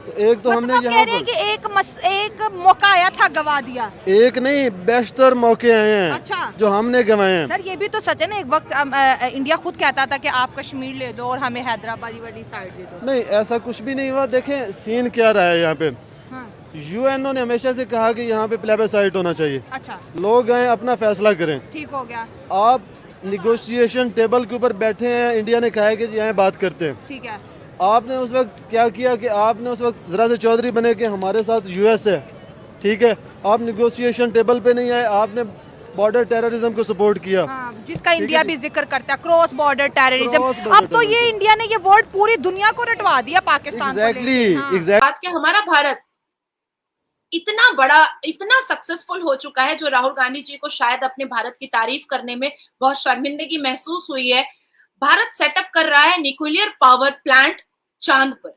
तो एक तो हमने मतलब यहाँ कह रहे हैं पर कि एक मौका आया था, गवा दिया। एक नहीं बेशतर मौके आए हैं अच्छा। जो हमने गंवाए हैं। सर ये भी तो सच है ना, एक वक्त इंडिया खुद कहता था कि आप कश्मीर ले दो और हमें हैदराबाद वाली साइड दे दो। नहीं, ऐसा कुछ भी नहीं हुआ। देखें सीन क्या रहा है यहाँ पे। हाँ। यूएनओ ने हमेशा से कहा कि यहाँ पे प्लेबसाइट होना चाहिए, अच्छा, लोग आए अपना फैसला करें। ठीक हो गया। आप निगोशिएशन टेबल के ऊपर बैठे हैं, इंडिया ने कहा है कि यहाँ बात करते हैं। ठीक है। आपने उस वक्त क्या किया कि आपने उस वक्त ज़रा से चौधरी बने कि हमारे साथ यूएस है, ठीक है, आप निगोशिएशन टेबल पे नहीं आए, आपने बॉर्डर टेररिज्म को सपोर्ट किया। हाँ, जिसका इंडिया भी जिक्र करता है, cross border terrorism. Cross border अब तो ये terrorism। इंडिया ने ये वर्ड पूरी दुनिया को रटवा दिया पाकिस्तान को एग्जैक्टली लेके। हाँ। एग्जैक्टली। बात कि हमारा भारत इतना बड़ा, इतना सक्सेसफुल हो चुका है, जो राहुल गांधी जी को शायद अपने भारत की तारीफ करने में बहुत शर्मिंदगी महसूस हुई है। भारत सेटअप कर रहा है न्यूक्लियर पावर प्लांट चांद पर,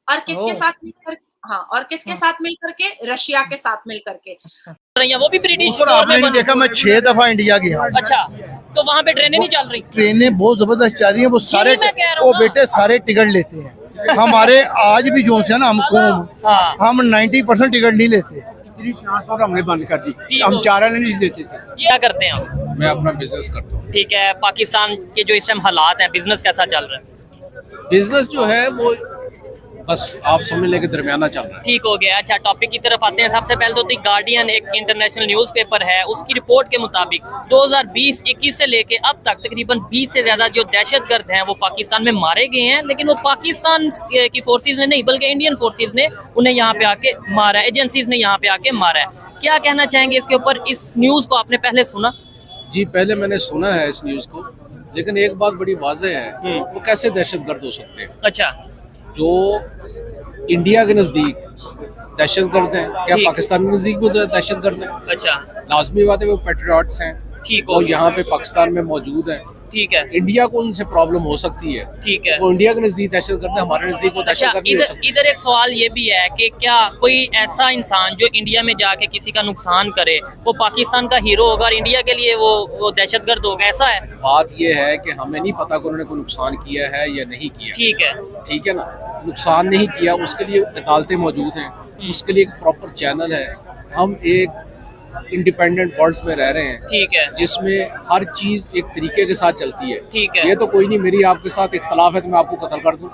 और किसके साथ मिलकर? हाँ, और किसके साथ मिलकर के? रशिया के साथ मिलकर के। वो भी ब्रिटिश सर आपने नहीं देखा, मैं 6 दफा इंडिया गया हूँ। अच्छा, तो वहाँ पे ट्रेनें नहीं चल रही? ट्रेनें बहुत जबरदस्त चल रही हैं, वो सारे मैं कह रहा हूँ वो ना। बेटे सारे टिकट लेते हैं। हमारे आज भी जो है ना, हाँ। हम 90% टिकट नहीं लेते। इतनी ट्रांसपोर्ट हमने बंद कर दी, ठीक हम हो। 4 आने नहीं देते थे। ये क्या करते हैं आप? मैं अपना बिजनेस करता हूँ। ठीक है, पाकिस्तान के जो इस टाइम हालात हैं, बिजनेस कैसा चल रहा है? बिजनेस जो है वो बस आप समझ लेके दरमियाना चल रहा है। ठीक हो गया। अच्छा, टॉपिक की तरफ आते हैं। सबसे पहले तो दी गार्डियन एक इंटरनेशनल न्यूज़पेपर है, उसकी रिपोर्ट के मुताबिक 2020-21 से लेके अब तक तकरीबन 20 से ज्यादा जो दहशतगर्द हैं वो पाकिस्तान में मारे गए हैं, लेकिन वो पाकिस्तान की फोर्सेज ने नहीं बल्कि इंडियन फोर्सेज ने उन्हें यहाँ पे आके मारा है, एजेंसीज ने यहाँ पे आके मारा है। क्या कहना चाहेंगे इसके ऊपर? इस न्यूज को आपने पहले सुना? जी, पहले मैंने सुना है इस न्यूज को, लेकिन एक बात बड़ी वाज़ेह है, वो कैसे दहशतगर्द हो सकते हैं? अच्छा, जो इंडिया के नजदीक दहशतगर्द हैं, क्या ठीक। पाकिस्तान के नजदीक भी दहशतगर्द हैं? अच्छा, लाजमी बात है वो पेट्रियट्स हैं, ठीक हो और गया। यहाँ पे पाकिस्तान में मौजूद हैं। ठीक है, इंडिया को उनसे प्रॉब्लम हो सकती है, ठीक है। वो इंडिया के नजदीक दहशतगर्द है, हमारे नजदीक वो अच्छा, दहशतगर्द नहीं हो इधर सकती। इधर एक सवाल ये भी है कि क्या कोई ऐसा इंसान जो इंडिया में जाके किसी का नुकसान करे वो पाकिस्तान का हीरो होगा और इंडिया के लिए वो दहशतगर्द होगा? ऐसा है? बात ये है कि हमें नहीं पता कि उन्होंने कोई नुकसान किया है या नहीं किया। ठीक है, ठीक है ना, नुकसान नहीं किया, उसके लिए अदालतें मौजूद हैं, उसके लिए एक प्रॉपर चैनल है। हम एक इंडिपेंडेंट वर्ल्ड में रह रहे हैं, ठीक है, जिसमें हर चीज एक तरीके के साथ चलती है। ठीक है। ये तो कोई नहीं, मेरी आपके साथ इख्तलाफ है तो मैं आपको कत्ल कर दूं।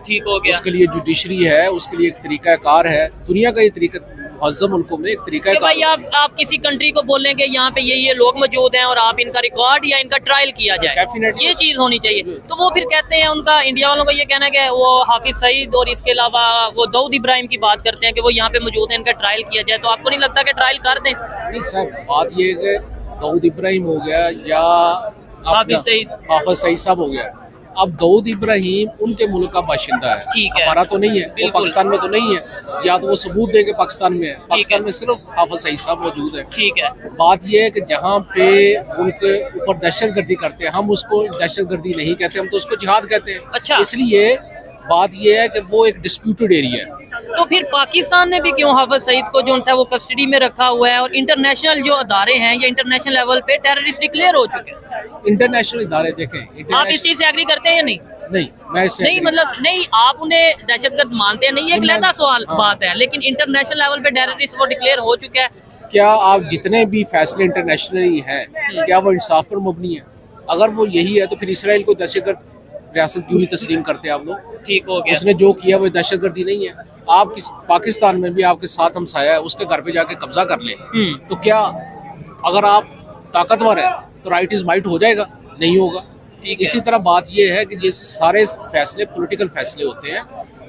ठीक हो गया। उसके लिए जुडिशरी है, उसके लिए एक तरीका कार है। दुनिया का ये तरीका मुहज़्ज़म मुल्कों में एक तरीका कि कार भाई आप किसी कंट्री को बोलेंगे यहाँ पे ये लोग मौजूद हैं और आप इनका रिकॉर्ड या इनका ट्रायल किया जाए, Definitely। ये चीज होनी चाहिए। तो वो फिर कहते हैं, उनका इंडिया वालों का ये कहना है कि वो हाफिज सईद और इसके अलावा वो दाऊद इब्राहिम की बात करते हैं कि वो यहाँ पे मौजूद है, इनका ट्रायल किया जाए। तो आपको नहीं लगता कि ट्रायल कर दें? नहीं सर, बात ये है कि दाऊद इब्राहिम हो गया या हाफिज सईद। हाफिज सईद साहब हो गया। अब दाऊद इब्राहिम उनके मुल्क का बाशिंदा है, ठीक है। हमारा तो नहीं है, वो बिल्कुल। पाकिस्तान में तो नहीं है, या तो वो सबूत दे के पाकिस्तान में है। पाकिस्तान में सिर्फ हाफिज सईद साहब मौजूद है। ठीक है, बात ये है कि जहाँ पे उनके ऊपर दहशतगर्दी करते हैं, हम उसको दहशतगर्दी नहीं कहते, हम तो उसको जिहाद कहते हैं। अच्छा। इसलिए बात ये है कि वो एक डिस्प्यूटेड एरिया है। तो फिर पाकिस्तान ने भी क्यों हाफिज सईद को जो है वो कस्टडी में रखा हुआ है और इंटरनेशनल जो अदारे हैं या इंटरनेशनल लेवल पे टेररिस्ट डिक्लेयर हो चुके हैं? इंटरनेशनल इदारे देखें, आप इस चीज से एग्री करते हैं या नहीं? नहीं, मैं इससे नहीं, मतलब नहीं, आप उन्हें दहशतगर्द मानते हैं, नहीं, एक लहदा सवाल बात है, लेकिन इंटरनेशनल लेवल पे टेररिस्ट वो डिक्लेयर हो चुका है। क्या आप जितने भी फैसले इंटरनेशनली हैं, क्या वो इंसाफ पर मबनी है? अगर वो यही है तो फिर इसराइल को दहशतगर्द रियासत क्यों नहीं तस्लीम करते आप लोग? ठीक हो गया। उसने जो किया वो दहशतगर्दी नहीं है। आप पाकिस्तान में भी आपके साथ हमसाया है, उसके घर पे जाके कब्जा कर ले, तो क्या अगर आप ताकतवर है तो राइट इज माइट हो जाएगा? नहीं होगा। इसी तरह बात यह है कि ये सारे फैसले पॉलिटिकल फैसले होते हैं।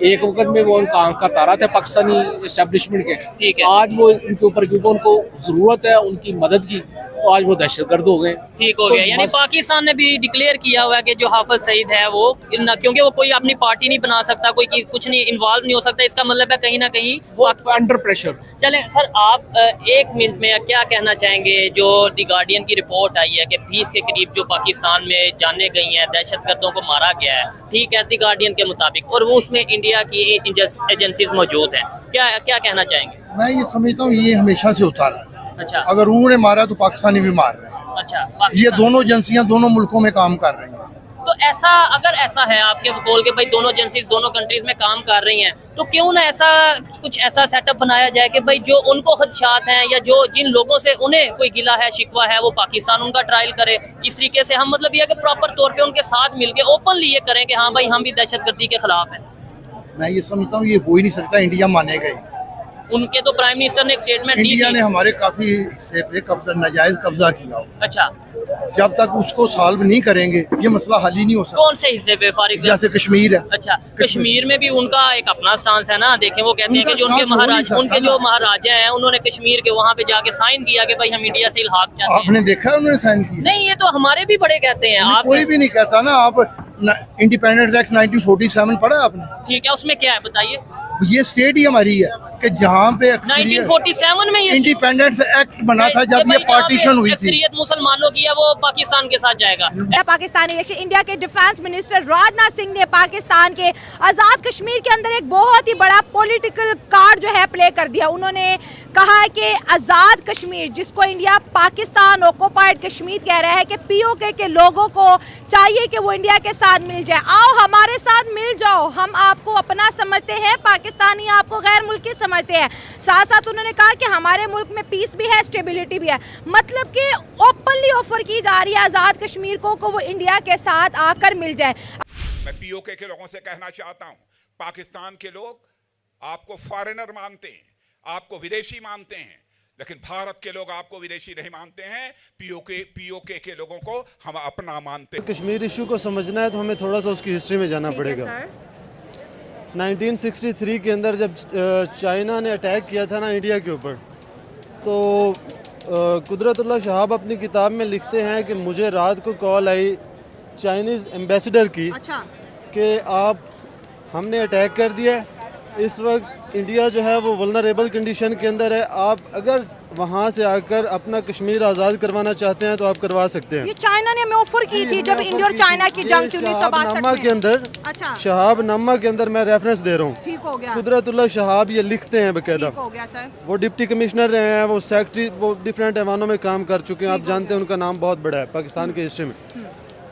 एक वक्त में वो उनका आंख का तारा था पाकिस्तानी एस्टेब्लिशमेंट के, ठीक है। आज वो उनके ऊपर क्योंकि उनको जरूरत है उनकी मदद की, तो आज वो दहशतगर्द हो गए। ठीक हो तो गया। यानी पाकिस्तान ने भी डिक्लेयर किया हुआ है कि जो हाफिज सईद है वो क्योंकि वो कोई अपनी पार्टी नहीं बना सकता, कोई कुछ नहीं इन्वॉल्व नहीं हो सकता, इसका मतलब है कहीं ना कहीं वो अंडर प्रेशर। चलें सर, आप एक मिनट में क्या कहना चाहेंगे? जो दी गार्डियन की रिपोर्ट आई है कि 20 के करीब जो पाकिस्तान में जाने गई हैं, दहशतगर्दों को मारा गया है, ठीक है, दी गार्डियन के मुताबिक, और वो उसमें इंडिया की एजेंसीज मौजूद हैं, क्या कहना चाहेंगे? मैं ये समझता हूँ ये हमेशा से होता रहा है। अच्छा, अगर उन्होंने मारा तो पाकिस्तानी भी मार रहे हैं। अच्छा, ये दोनों एजेंसियां दोनों मुल्कों में काम कर रही हैं। तो ऐसा अगर ऐसा है आपके बोल के भाई दोनों एजेंसीज दोनों कंट्रीज में काम कर रही हैं, तो क्यों ना ऐसा कुछ ऐसा सेटअप बनाया जाए कि भाई जो उनको खदशात हैं या जो जिन लोगों से उन्हें कोई गिला है शिकवा है वो पाकिस्तान उनका ट्रायल करे। इस तरीके से हम मतलब ये कि प्रॉपर तौर पे उनके साथ मिलके ओपनली ये करें कि हाँ भाई हम भी दहशतगर्दी के खिलाफ हैं। मैं ये समझता हूँ ये हो ही नहीं सकता, इंडिया मानेगा ही नहीं। उनके तो प्राइम मिनिस्टर ने एक स्टेटमेंट दी इंडिया थी। ने हमारे काफी हिस्से पे कब्जा, नाजायज कब्जा किया हो। अच्छा, जब तक उसको सॉल्व नहीं करेंगे ये मसला हल ही नहीं हो सकता। कौन से हिस्से पे फारिग? जैसे कश्मीर है। अच्छा, कश्मीर में भी उनका एक अपना स्टांस है ना। देखें वो कहते हैं कि जो उनके उनका महाराज स्टांस हो उनके नहीं जो सकता महाराजा हैं उन्होंने कश्मीर के वहाँ पे जाके साइन किया कि भाई हम इंडिया से इल्हाक चाहते हैं। आपने देखा है उन्होंने साइन किया? नहीं, ये तो हमारे भी बड़े कहते हैं। आप कोई भी नहीं कहता ना। आप इंडिपेंडेंस एक्ट 1947 पढ़ा है आपने? ठीक है, उसमें क्या है बताइए? ये स्टेट ही हमारी है कि जहाँ पे 1947 में ये इंडिपेंडेंस एक्ट बना था जब ये पार्टीशन हुई थी। अक्सरियत मुसलमानों की है वो पाकिस्तान के साथ जाएगा। पाकिस्तानी इंडिया के डिफेंस मिनिस्टर राजनाथ सिंह ने पाकिस्तान के आज़ाद कश्मीर के अंदर एक बहुत ही बड़ा पॉलिटिकल कार्ड जो है प्ले कर दिया। उन्होंने कहा है कि आज़ाद कश्मीर जिसको इंडिया पाकिस्तान ऑक्युपाइड कश्मीर कह रहा है कि पीओके के लोगों को चाहिए कि वो इंडिया के साथ मिल जाए। आओ हमारे साथ मिल जाओ, हम आपको अपना समझते हैं, पाकिस्तानी आपको गैर मुल्की समझते हैं। साथ साथ उन्होंने कहा कि हमारे मुल्क में पीस भी है, स्टेबिलिटी भी है। मतलब कि ओपनली ऑफर की जा रही है आज़ाद कश्मीर को वो इंडिया के साथ आकर मिल जाए। मैं पीओके के लोगों से कहना चाहता हूं, पाकिस्तान के लोग आपको फॉरेनर मानते हैं, आपको विदेशी मानते हैं, लेकिन भारत के लोग आपको विदेशी नहीं मानते हैं। पीओके के लोगों को हम अपना मानते हैं। कश्मीर इशू को समझना है तो हमें थोड़ा सा उसकी हिस्ट्री में जाना पड़ेगा। 1963 के अंदर जब चाइना ने अटैक किया था ना इंडिया के ऊपर, तो कुदरतुल्लाह शहाब अपनी किताब में लिखते हैं कि मुझे रात को कॉल आई चाइनीज़ एम्बेसडर की। अच्छा। कि आप हमने अटैक कर दिया है, इस वक्त इंडिया जो है वो वल्नरेबल कंडीशन के अंदर है, आप अगर वहाँ से आकर अपना कश्मीर आज़ाद करवाना चाहते हैं तो आप करवा सकते हैं। ये चाइना ने हमें ऑफर की थी जब इंडिया और चाइना की जंग थी 1962 के अंदर। अच्छा। शहाबनामा के अंदर मैं रेफरेंस दे रहा हूँ। ठीक हो गया। कुदरतुल्लाह शहाब ये लिखते हैं बकायदा। ठीक हो गया सर। वो डिप्टी कमिश्नर रहे हैं, वो सेक्रेटरी, वो डिफरेंट ऐवानों में काम कर चुके हैं। आप जानते हैं उनका नाम बहुत बड़ा है पाकिस्तान की हिस्ट्री में।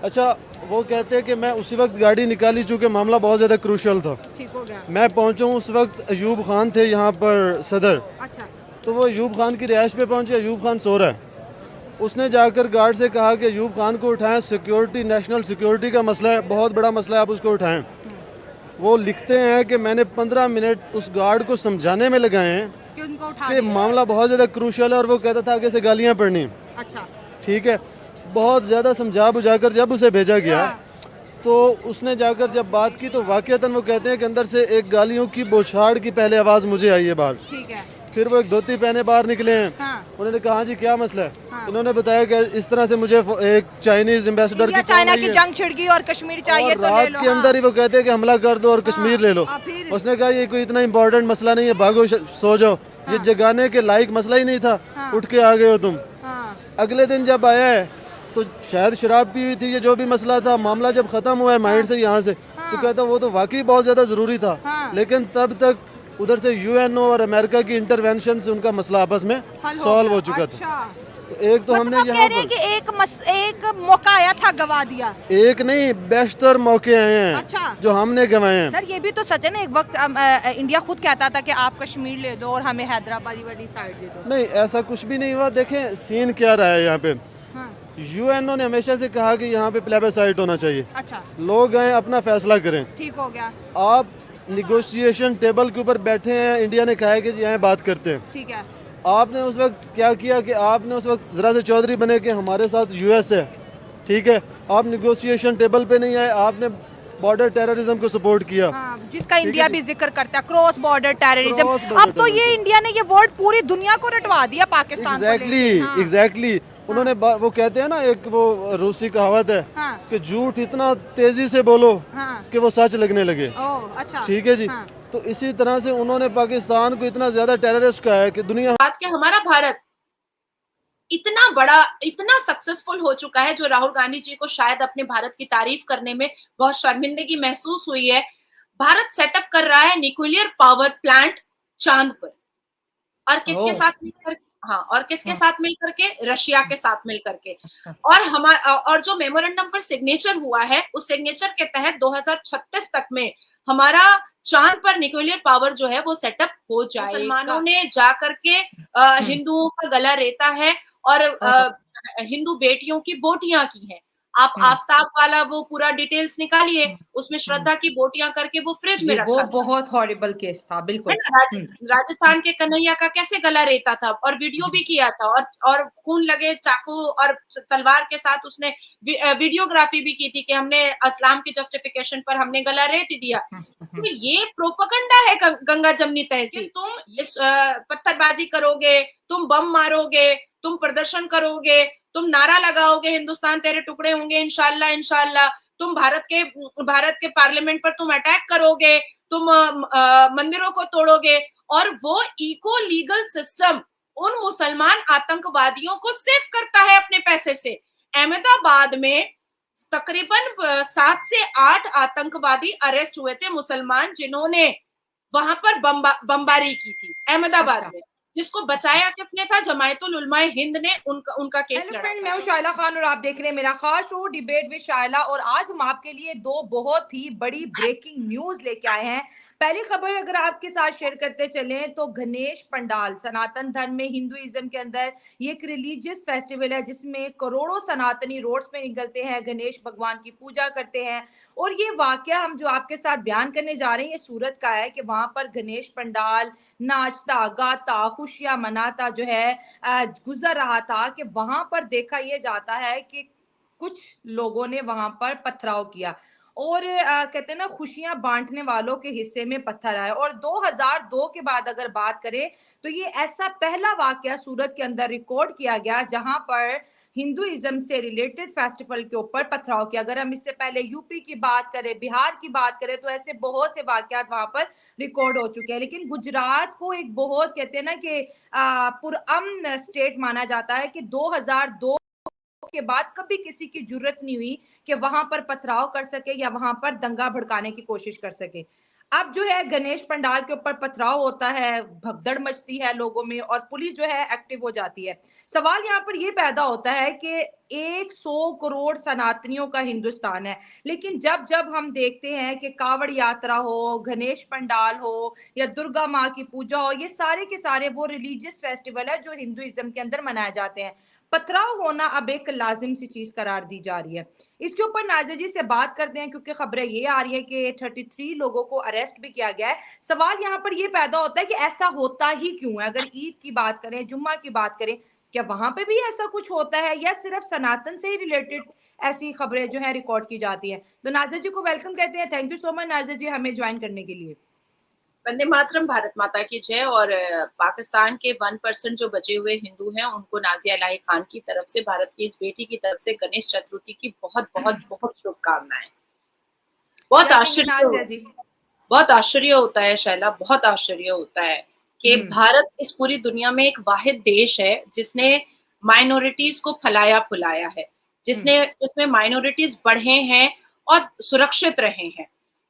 अच्छा, वो कहते हैं कि मैं उसी वक्त गाड़ी निकाली चूँकि मामला बहुत ज़्यादा क्रूशल था। ठीक हो गया। मैं पहुँचा हूँ, उस वक्त अयूब खान थे यहाँ पर सदर। अच्छा। तो वो अयूब खान की रिहाइश पे पहुँचे, अयूब खान सो रहा है। उसने जाकर गार्ड से कहा कि अयूब खान को उठाएं, सिक्योरिटी, नेशनल सिक्योरिटी का मसला है, बहुत बड़ा मसला है, आप उसको उठाएं। वो लिखते हैं कि मैंने 15 मिनट उस गार्ड को समझाने में लगाए हैं कि मामला बहुत ज़्यादा क्रूशल है, और वो कहता था आगे से गालियाँ पड़नी। अच्छा। ठीक है, बहुत ज़्यादा समझा बुझाकर जब उसे भेजा गया तो उसने जाकर जब बात की तो वाकईतन वो कहते हैं कि अंदर से एक गालियों की बौछार की पहले आवाज़ मुझे आई है बाहर। ठीक है। फिर वो एक धोती पहने बाहर निकले हैं। हाँ। उन्होंने कहा जी क्या मसला है? इन्होंने बताया कि इस तरह से मुझे एक चाइनीज एम्बेसडर की चाइना की जंग छिड़ गई और कश्मीर चाहिए तो ले रात लो। के अंदर ही वो कहते हैं कि हमला कर दो और कश्मीर ले लो। उसने कहा ये कोई इतना इम्पोर्टेंट मसला नहीं है, भागो सो जाओ, ये जगाने के लायक मसला ही नहीं था, उठ के आ गए हो तुम। अगले दिन जब आया है तो शायद शराब पी हुई थी, ये जो भी मसला था, मामला जब खत्म हुआ है माइंड से यहाँ से, तो कहता वो तो वाकई बहुत ज्यादा जरूरी था, लेकिन तब तक उधर से यूएनओ और अमेरिका की इंटरवेंशन से उनका मसला आपस में सॉल्व हो चुका था। तो एक तो हमने यहाँ पर एक मौका आया था, गवा दिया। एक नहीं, बेशतर मौके आए हैं। अच्छा। जो हमने गंवाए हैं। सर ये भी तो सच है ना, एक वक्त इंडिया खुद कहता था कि आप कश्मीर ले दो और हमें हैदराबाद वाली साइड दे दो। नहीं, ऐसा कुछ भी नहीं हुआ। देखें सीन क्या रहा है यहाँ पे। यूएनओ ने हमेशा से कहा कि यहाँ पे प्लेबसाइट होना चाहिए। अच्छा। लोग आए अपना फैसला करें। ठीक हो गया। आप निगोशिएशन टेबल के ऊपर बैठे हैं, इंडिया ने कहा है कि यहाँ बात करते हैं। ठीक है। आपने उस वक्त क्या किया कि आपने उस वक्त ज़रा से चौधरी बने कि हमारे साथ यूएस है, ठीक है, आप निगोशिएशन टेबल पे नहीं आए, आपने बॉर्डर टेररिज्म को सपोर्ट किया। जिसका इंडिया भी जिक्र करता है, क्रॉस बॉर्डर टेररिज्म। अब तो ये इंडिया ने ये वर्ड पूरी दुनिया को रटवा दिया पाकिस्तान को। एग्जैक्टली। उन्होंने वो कहते हैं ना, एक वो रूसी कहावत है कि झूठ इतना तेजी से बोलो कि वो सच लगने लगे। अच्छा। ठीक है जी। तो इसी तरह से उन्होंने पाकिस्तान को इतना ज्यादा टेररिस्ट कहा है कि दुनिया बात कि हमारा भारत इतना बड़ा, इतना सक्सेसफुल हो चुका है, जो राहुल गांधी जी को शायद अपने भारत की तारीफ करने में बहुत शर्मिंदगी महसूस हुई है। भारत सेटअप कर रहा है न्यूक्लियर पावर प्लांट चांद पर, और किसके साथ मिलकर? हाँ, और किसके साथ मिल करके? रशिया के साथ मिल करके। और जो मेमोरेंडम पर सिग्नेचर हुआ है, उस सिग्नेचर के तहत 2036 तक में हमारा चांद पर न्यूक्लियर पावर जो है वो सेटअप हो जाएगा। मुसलमानों ने जा करके हिंदुओं का गला रेता है और हिंदू बेटियों की बोटियां की हैं। आप आफ्ताब वाला वो पूरा डिटेल्स निकालिए, उसमें श्रद्धा की बोटियां करके वो फ्रिज में रखा वो था। बहुत हॉरिबल केस था, बिल्कुल। राजस्थान के कन्हैया का कैसे गला रेता था, और वीडियो भी किया था, और खून लगे चाकू और तलवार के साथ उसने वीडियोग्राफी भी की थी कि हमने इस्लाम की जस्टिफिकेशन पर हमने गला रेत दिया। तो ये प्रोपेगेंडा है गंगा जमनी तहसील। तुम इस पत्थरबाजी करोगे, तुम बम मारोगे, तुम प्रदर्शन करोगे, तुम नारा लगाओगे हिंदुस्तान तेरे टुकड़े होंगे इंशाल्लाह इंशाल्लाह, तुम भारत के पार्लियामेंट पर तुम अटैक करोगे, तुम मंदिरों को तोड़ोगे, और वो इको लीगल सिस्टम उन मुसलमान आतंकवादियों को सेव करता है अपने पैसे से। अहमदाबाद में तकरीबन 7 से 8 आतंकवादी अरेस्ट हुए थे मुसलमान, जिन्होंने वहां पर बमबारी की थी अहमदाबाद में, जिसको बचाया किसने था? जमायतुल उलमा हिंद ने उनका केस लड़ा। मैं हूं शाइला खान और आप देख रहे हैं मेरा खास शो डिबेट विद शाइला, और आज हम आपके लिए दो बहुत ही बड़ी ब्रेकिंग न्यूज लेके आए हैं। पहली खबर अगर आपके साथ शेयर करते चलें तो गणेश पंडाल, सनातन धर्म में हिंदुइज्म के अंदर ये एक रिलीजियस फेस्टिवल है जिसमें करोड़ों सनातनी रोड्स पे निकलते हैं, गणेश भगवान की पूजा करते हैं। और ये वाकया हम जो आपके साथ बयान करने जा रहे हैं ये सूरत का है कि वहां पर गणेश पंडाल नाचता गाता खुशियां मनाता जो है गुजर रहा था कि वहां पर देखा यह जाता है कि कुछ लोगों ने वहां पर पथराव किया और कहते हैं ना खुशियां बांटने वालों के हिस्से में पत्थर आए। और 2002 के बाद अगर बात करें तो ये ऐसा पहला वाकया सूरत के अंदर रिकॉर्ड किया गया जहां पर हिंदुइज्म से रिलेटेड फेस्टिवल के ऊपर पथराव किया। अगर हम इससे पहले यूपी की बात करें, बिहार की बात करें, तो ऐसे बहुत से वाकयात वहां पर रिकॉर्ड हो चुके हैं। लेकिन गुजरात को एक बहुत कहते हैं ना कि पुरअमन स्टेट माना जाता है कि 2002 के बाद कभी किसी की जरूरत नहीं हुई कि वहां पर पथराव कर सके या वहां पर दंगा भड़काने की कोशिश कर सके। अब जो है गणेश पंडाल के ऊपर पथराव होता है, भगदड़ मचती है लोगों में और पुलिस जो है एक्टिव हो जाती है। सवाल यहाँ पर ये पैदा होता है कि 100 करोड़ सनातनियों का हिंदुस्तान है, लेकिन जब जब हम देखते हैं कि कावड़ यात्रा हो, गणेश पंडाल हो या दुर्गा माँ की पूजा हो, ये सारे के सारे वो रिलीजियस फेस्टिवल है जो हिंदुइज्म के अंदर मनाए जाते हैं, पथराव होना अब एक लाजिम सी चीज करार दी जा रही है। इसके ऊपर नाज़िर जी से बात करते हैं क्योंकि खबरें ये आ रही है कि 33 लोगों को अरेस्ट भी किया गया है। सवाल यहाँ पर ये पैदा होता है कि ऐसा होता ही क्यों है? अगर ईद की बात करें, जुम्मा की बात करें, क्या वहां पे भी ऐसा कुछ होता है या सिर्फ सनातन से ही रिलेटेड ऐसी खबरें जो है रिकॉर्ड की जाती है? तो नाज़िर जी को वेलकम कहते हैं। Thank you so much Nazir ji हमें ज्वाइन करने के लिए। वंदे मातरम, भारत माता की जय। और पाकिस्तान के 1% जो बचे हुए हिंदू हैं उनको नाजिया इलाही खान की तरफ से, भारत की इस बेटी की तरफ से गणेश चतुर्थी की बहुत बहुत बहुत शुभकामनाएं। बहुत आश्चर्य होता है शैला, बहुत आश्चर्य होता है कि भारत इस पूरी दुनिया में एक वाहिद देश है जिसने माइनॉरिटीज को फलाया फुलाया है, जिसमें माइनॉरिटीज बढ़े हैं और सुरक्षित रहे हैं।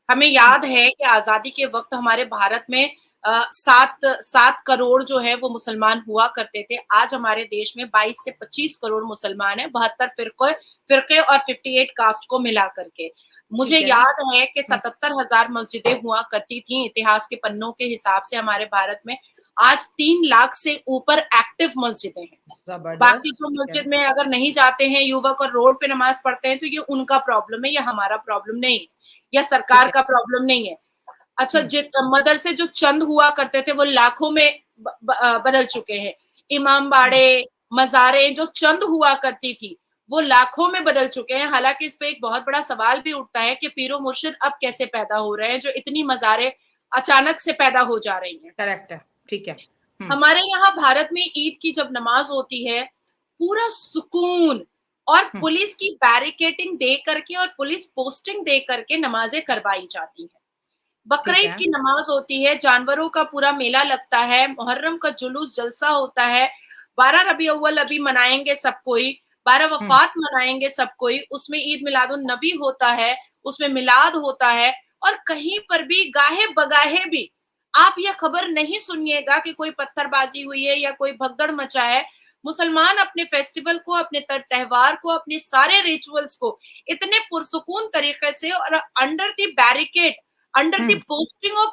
हमें याद है कि आजादी के वक्त हमारे भारत में 7 करोड़ जो है वो मुसलमान हुआ करते थे। आज हमारे देश में 22 से 25 करोड़ मुसलमान हैं, 72 फिरके और 58 कास्ट को मिला करके। मुझे याद है कि 77,000 मस्जिदें हुआ करती थी इतिहास के पन्नों के हिसाब से हमारे भारत में। आज 3 लाख से ऊपर एक्टिव मस्जिदें हैं। बाकी जो मस्जिद में अगर नहीं जाते हैं युवक और रोड पे नमाज पढ़ते हैं तो ये उनका प्रॉब्लम है, या हमारा प्रॉब्लम नहीं है, या सरकार का प्रॉब्लम नहीं है। अच्छा, मदरसे जो चंद हुआ करते थे वो लाखों में बदल चुके हैं। इमाम बाड़े, मज़ारें जो चंद हुआ करती थी वो लाखों में बदल चुके हैं। हालांकि इस पे एक बहुत बड़ा सवाल भी उठता है कि पीरो मुर्शिद अब कैसे पैदा हो रहे हैं जो इतनी मज़ारें अचानक से पैदा हो जा रही हैं। करेक्ट है, ठीक है। हमारे यहाँ भारत में ईद की जब नमाज होती है पूरा सुकून और पुलिस की बैरिकेडिंग दे करके और पुलिस पोस्टिंग दे करके नमाजें करवाई जाती हैं। बकरीद की नमाज होती है, जानवरों का पूरा मेला लगता है, मुहर्रम का जुलूस जलसा होता है, 12 रबी अव्वल अभी मनाएंगे सब कोई, 12 वफात मनाएंगे सब कोई, उसमें ईद मिलादुन नबी होता है, उसमें मिलाद होता है। और कहीं पर भी गाहे बगाहे भी आप यह खबर नहीं सुनिएगा कि कोई पत्थरबाजी हुई है या कोई भगदड़ मचा है। मुसलमान अपने फेस्टिवल को, अपने त्योहार को, अपने सारे रिचुअल्स को इतने पुरसुकून तरीके से और under the barricade, under the posting of